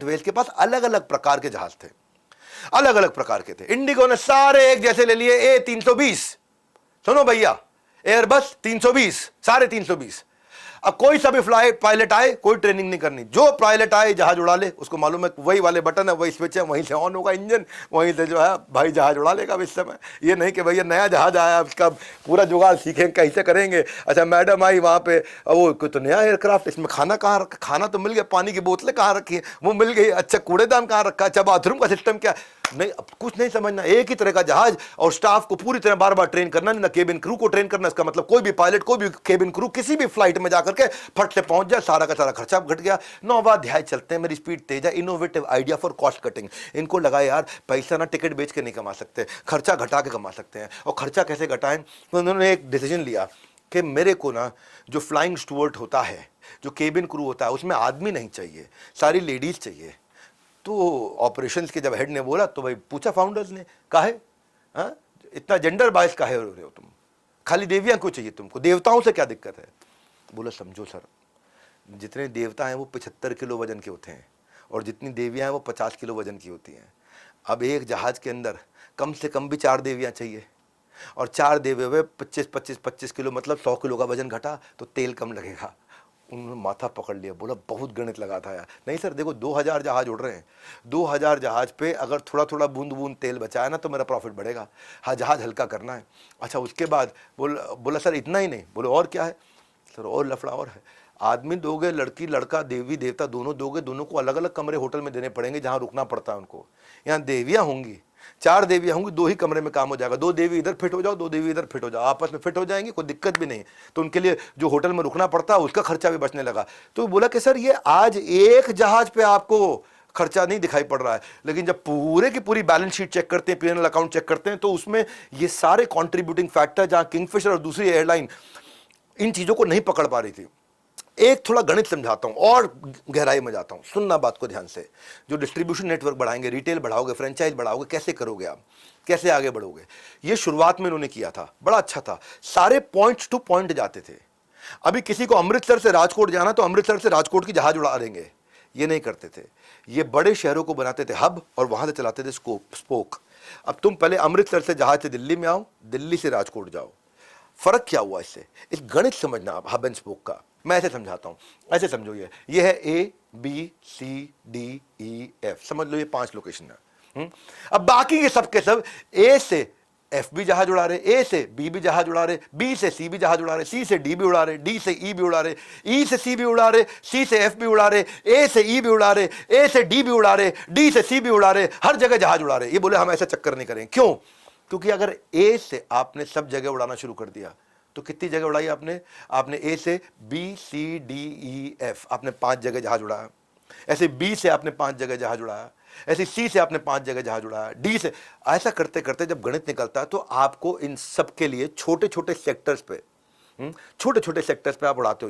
Wales के पास अलग अलग प्रकार के जहाज थे, अलग अलग प्रकार के थे। इंडिगो ने सारे एक जैसे ले लिए, A320, सुनो भैया, एयरबस 320, सारे 320। अब कोई सा भी फ्लाइट पायलट आए, कोई ट्रेनिंग नहीं करनी, जो पायलट आए जहाज उड़ा ले, उसको मालूम है वही वाले बटन है, वही स्विच है, वहीं से ऑन होगा इंजन, वहीं से जो है भाई जहाज उड़ा लेगा इस समय। ये नहीं कि भैया नया जहाज आया, उसका पूरा जुगाड़ सीखेंगे, कैसे करेंगे। अच्छा मैडम आई वहाँ पे, वो कोई तो नया एयरक्राफ्ट, इसमें खाना कहाँ रखा, खाना तो मिल गया, पानी की बोतलें कहाँ रखी है, वो मिल गई। अच्छा कूड़ेदान कहाँ रखा, अच्छा बाथरूम का सिस्टम क्या, नहीं कुछ नहीं समझना। एक ही तरह का जहाज और स्टाफ को पूरी तरह बार बार ट्रेन करना, ना केबिन क्रू को ट्रेन करना। इसका मतलब कोई भी पायलट, कोई भी केबिन क्रू किसी भी फ्लाइट में जाकर के फट से पहुंच जाए, सारा का सारा खर्चा घट गया। 9वां अध्याय चलते हैं, मेरी स्पीड तेज है। Innovative idea for cost cutting. इनको लगा यार पैसा ना टिकट बेच के नहीं कमा सकते, खर्चा घटा के कमा सकते हैं। और खर्चा कैसे घटाएं, तो उन्होंने एक डिसीजन लिया कि मेरे को ना जो फ्लाइंग स्टूवर्ट होता है, जो केबिन क्रू होता है, उसमें आदमी नहीं चाहिए, सारी लेडीज चाहिए। तो ऑपरेशंस के जब हेड ने बोला तो भाई पूछा फाउंडर्स ने, काहे इतना जेंडर बायस काहे हो रहे हो तुम, खाली देवियां क्यों चाहिए तुमको, देवताओं से क्या दिक्कत है। बोला समझो सर, जितने देवता हैं वो 75 किलो वजन के होते हैं और जितनी देवियां हैं वो 50 किलो वजन की होती हैं। अब एक जहाज के अंदर कम से कम भी 4 देवियां चाहिए, और 4 देवे हुए 25 किलो, मतलब 100 किलो का वजन घटा तो तेल कम लगेगा। उन्होंने माथा पकड़ लिया, बोला बहुत गणित लगा था यार। नहीं सर देखो 2000 जहाज उड़ रहे हैं, 2000 जहाज पे अगर थोड़ा थोड़ा बूंद बूंद तेल बचाया ना तो मेरा प्रॉफिट बढ़ेगा। हाँ जहाज हल्का करना है। अच्छा उसके बाद बोला सर इतना ही नहीं, बोले और क्या है सर, और लफड़ा और है। आदमी दोगे, लड़की लड़का, देवी देवता दोनों दोगे, दोनों को अलग अलग कमरे होटल में देने पड़ेंगे जहाँ रुकना पड़ता है उनको। यहाँ देवियाँ होंगी, 4 देवियाँ होंगी, 2 ही कमरे में काम हो जाएगा। 2 देवी इधर फिट हो जाओ, 2 देवी इधर फिट हो जाओ, आपस में फिट हो जाएंगी, कोई दिक्कत भी नहीं। तो उनके लिए जो होटल में रुकना पड़ता है उसका खर्चा भी बचने लगा। तो बोला कि सर ये आज एक जहाज पे आपको खर्चा नहीं दिखाई पड़ रहा है, लेकिन जब पूरे की पूरी बैलेंस शीट चेक करते हैं, P&L अकाउंट चेक करते हैं, तो उसमें ये सारे कॉन्ट्रीब्यूटिंग फैक्टर, जहां किंगफिशर और दूसरी एयरलाइन इन चीजों को नहीं पकड़ पा रही थी। एक थोड़ा गणित समझाता हूं और गहराई में जाता हूं, सुनना बात को ध्यान से। जो डिस्ट्रीब्यूशन नेटवर्क बढ़ाएंगे, रिटेल बढ़ाओगे, फ्रेंचाइज बढ़ाओगे, कैसे करोगे आप, कैसे आगे बढ़ोगे, ये शुरुआत में उन्होंने किया था, बड़ा अच्छा था। सारे पॉइंट टू पॉइंट जाते थे। अभी किसी को अमृतसर से राजकोट जाना तो अमृतसर से राजकोट की जहाज उड़ा देंगे, ये नहीं करते थे। ये बड़े शहरों को बनाते थे हब और वहां से चलाते थे स्पोक। अब तुम पहले अमृतसर से जहाज से दिल्ली में आओ, दिल्ली से राजकोट जाओ। फर्क क्या हुआ इससे, इस गणित समझना आप हब एंड स्पोक का। मैं ऐसे समझाता हूं, ऐसे समझो, ये है ABCDEF, समझ लो ये 5 लोकेशन है। अब बाकी के सब के सब ए से एफ भी जहाज उड़ा रहे, ए से बी भी जहाज उड़ा रहे, बी से सी भी जहाज उड़ा रहे, सी से डी भी उड़ा रहे, डी से ई भी उड़ा रहे, ई से सी भी उड़ा रहे, सी से एफ भी उड़ा रहे, ए से ई भी उड़ा रहे, ए से डी भी उड़ा रहे, डी से सी भी उड़ा रहे, हर जगह जहाज उड़ा रहे। ये बोले हम ऐसा चक्कर नहीं करें, क्यों, क्योंकि अगर ए से आपने सब जगह उड़ाना शुरू कर दिया तो कितनी जगह उड़ाई आपने ए से BCDEF आपने 5 जगह जहाज उड़ाया, ऐसे बी से आपने 5 जगह जहाज उड़ाया, ऐसे सी से आपने 5 जगह जहाज उड़ाया, डी से। ऐसा करते करते जब गणित निकलता है तो आपको इन सब के लिए छोटे छोटे सेक्टर्स पे आप उड़ाते हो।